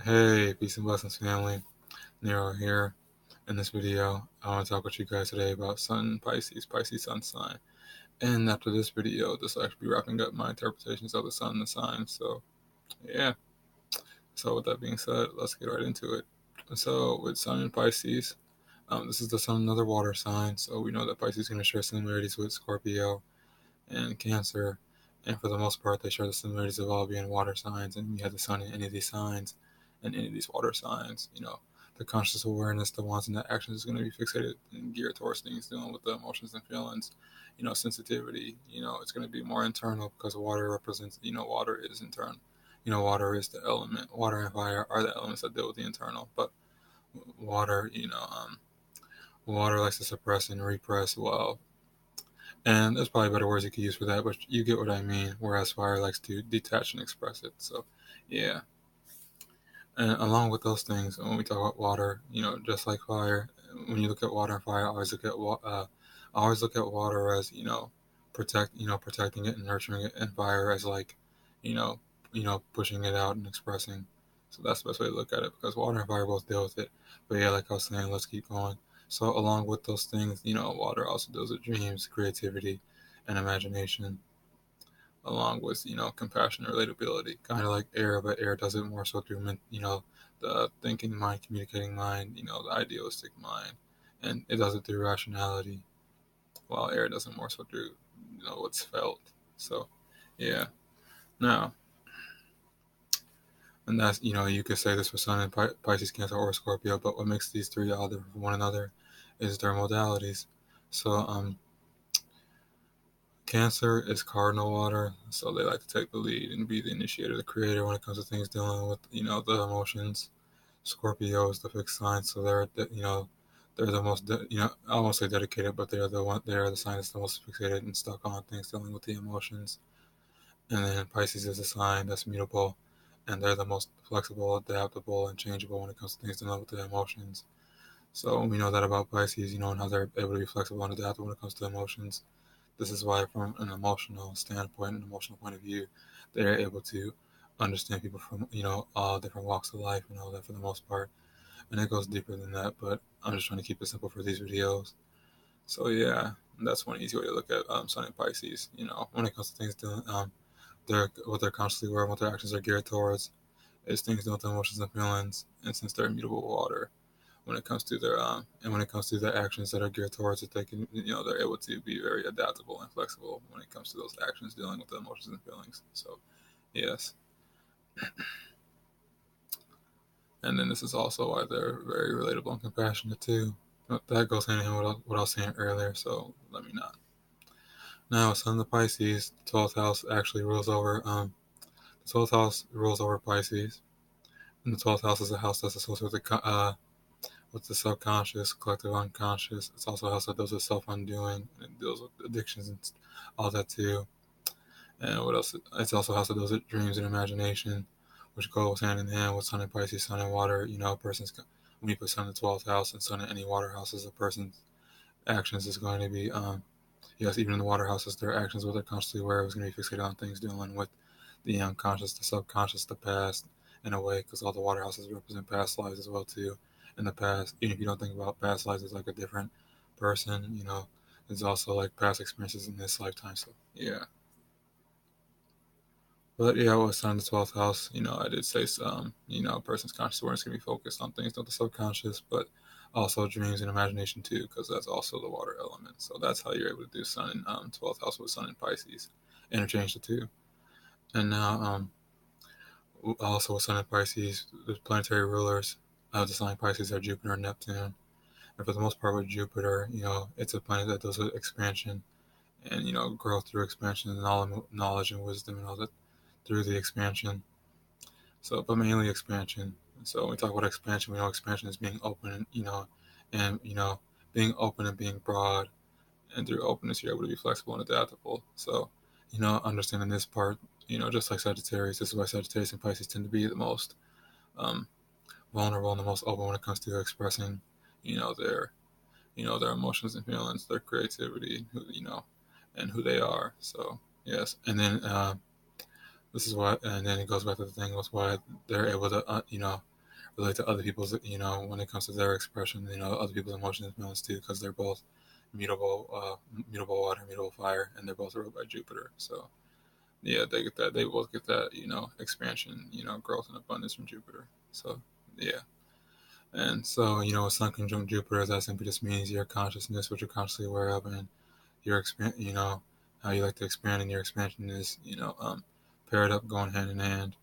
Hey, peace and blessings, family. Nero here. In this video, I want to talk with you guys today about Sun Pisces, Pisces Sun sign. And after this video, this will actually be wrapping up my interpretations of the Sun and the signs. So, yeah. So, with that being said, let's get right into it. So, with Sun and Pisces, this is the Sun, another water sign. So, we know that Pisces is going to share similarities with Scorpio and Cancer. And for the most part, they share the similarities of all being water signs. And we have the Sun in any of these signs and any of these water signs. The conscious awareness, the wants and the actions is going to be fixated and geared towards things dealing with the emotions and feelings. Sensitivity, it's going to be more internal because water represents, water is internal. Water is the element. Water and fire are the elements that deal with the internal. But water, water likes to suppress and repress well, and there's probably better words you could use for that, but you get what I mean. Whereas fire likes to detach and express it. So, yeah. And along with those things, when we talk about water, just like fire, when you look at water and fire, I always look at water as protecting it and nurturing it, and fire as like, you know, pushing it out and expressing. So that's the best way to look at it because water and fire both deal with it. But yeah, like I was saying, let's keep going. So along with those things, water also deals with dreams, creativity, and imagination, along with compassion and relatability, kind of like air, but air does it more so through the thinking mind, communicating mind, the idealistic mind, and it does it through rationality, while air does it more so through what's felt. So, yeah. Now, and that's you could say this for Sun and Pisces, Cancer, or Scorpio, but what makes these three all different from one another is their modalities. So, Cancer is cardinal water, so they like to take the lead and be the initiator, the creator when it comes to things dealing with, the emotions. Scorpio is the fixed sign, so they're the most, I won't say dedicated, but they are the sign that's the most fixated and stuck on things dealing with the emotions. And then Pisces is a sign that's mutable, and they're the most flexible, adaptable, and changeable when it comes to things dealing with the emotions. So we know that about Pisces, and how they're able to be flexible and adaptable when it comes to emotions. This is why, from an emotional standpoint, an emotional point of view, they're able to understand people from all different walks of life and all that for the most part. And it goes deeper than that, but I'm just trying to keep it simple for these videos. So yeah, that's one easy way to look at Sun and Pisces. When it comes to things doing what they're consciously aware of, what their actions are geared towards, is things dealing with their emotions and feelings. And since they're immutable water, when it comes to their and when it comes to their actions that are geared towards it, they can they're able to be very adaptable and flexible when it comes to those actions dealing with the emotions and feelings. So yes, and then this is also why they're very relatable and compassionate too. But that goes hand in hand with what I was saying earlier. So let me not. Now, Sun of the Pisces, the 12th house actually rules over. The 12th house rules over Pisces, and the 12th house is a house that's associated with the subconscious, collective unconscious. It's also a house that deals with self-undoing and it deals with addictions and all that too. And what else? It's also a house that deals with dreams and imagination, which goes hand in hand with Sun and Pisces, Sun and water. A person's when you put Sun in the 12th house and Sun in any water houses, a person's actions is going to be yes, even in the water houses, their actions, what they're consciously aware of, is going to be fixated on things dealing with the unconscious, the subconscious, the past, in a way, because all the water houses represent past lives as well too. In the past, even if you don't think about past lives as like a different person, there's also like past experiences in this lifetime. So yeah, but yeah, with Sun in the 12th house, I did say some, a person's conscious awareness can be focused on things, not the subconscious, but also dreams and imagination too, because that's also the water element. So that's how you're able to do Sun in 12th house with Sun in Pisces, interchange the two. And now, also with Sun in Pisces, the planetary rulers of the sign Pisces are Jupiter and Neptune. And for the most part, with Jupiter, it's a planet that deals with expansion and growth through expansion and knowledge and wisdom and all that through the expansion. So, but mainly expansion. So when we talk about expansion, we know expansion is being open, and being open and being broad. And through openness, you're able to be flexible and adaptable. So, understanding this part, just like Sagittarius, this is why Sagittarius and Pisces tend to be the most um, vulnerable and the most open when it comes to expressing, their, their emotions and feelings, their creativity, and who they are. So yes, and then this is why, and then it goes back to the thing was why they're able to, relate to other people's, when it comes to their expression, other people's emotions and feelings too, because they're both mutable water, mutable fire, and they're both ruled by Jupiter. So yeah, they get that. They both get that, expansion, growth and abundance from Jupiter. So yeah. And so, with Sun conjunct Jupiter, that simply just means your consciousness, what you're consciously aware of, and your expand, how you like to expand, and your expansion is, paired up, going hand in hand.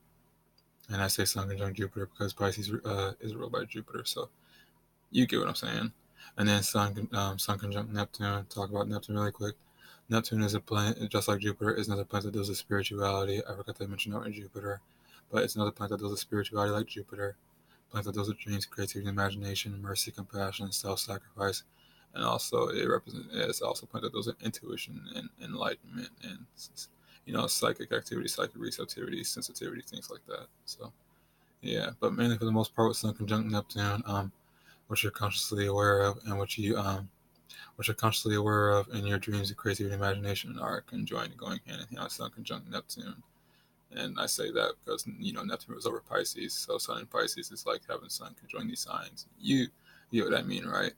And I say Sun conjunct Jupiter because Pisces is ruled by Jupiter. So you get what I'm saying. And then Sun conjunct Neptune. Talk about Neptune really quick. Neptune is a planet, just like Jupiter, is another planet that deals with spirituality. I forgot to mention that in Jupiter, but it's another planet that deals with spirituality like Jupiter. Planet that deals with dreams, creativity, imagination, mercy, compassion, self-sacrifice, and also it's also a planet that deals with intuition and enlightenment and psychic activity, psychic receptivity, sensitivity, things like that. So yeah, but mainly for the most part with Sun conjunct Neptune, what you're consciously aware of and what you're consciously aware of in your dreams and creativity and imagination are conjoined, going hand in hand with Sun conjunct Neptune. And I say that because, Neptune was over Pisces. So Sun in Pisces is like having Sun conjoin these signs. You get what I mean, right?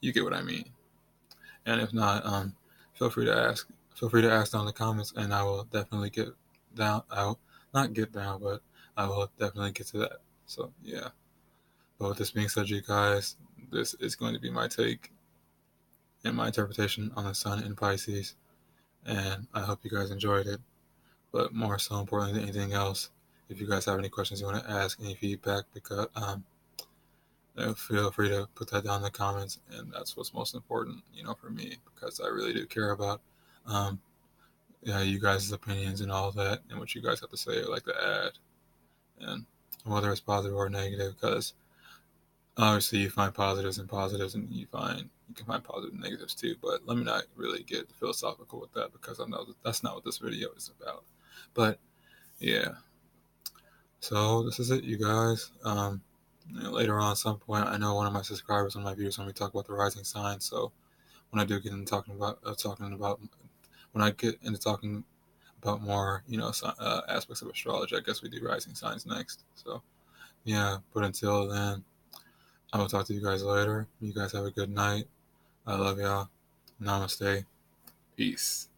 You get what I mean. And if not, feel free to ask. Feel free to ask down in the comments, and I will definitely get down. I will not get down, but I will definitely get to that. So yeah. But with this being said, you guys, this is going to be my take and my interpretation on the Sun in Pisces, and I hope you guys enjoyed it. But more so importantly than anything else, if you guys have any questions you want to ask, any feedback, because feel free to put that down in the comments, and that's what's most important, for me, because I really do care about, you guys' opinions and all that, and what you guys have to say or like to add, and whether it's positive or negative, because obviously you find positives and you can find positive and negatives too. But let me not really get philosophical with that because I know that's not what this video is about. But yeah, so this is it, you guys. Later on, at some point, I know one of my subscribers, one of my viewers, when we talk about the rising signs. So when I do get into when I get into talking about more, aspects of astrology, I guess we do rising signs next. So yeah, but until then, I will talk to you guys later. You guys have a good night. I love y'all. Namaste. Peace.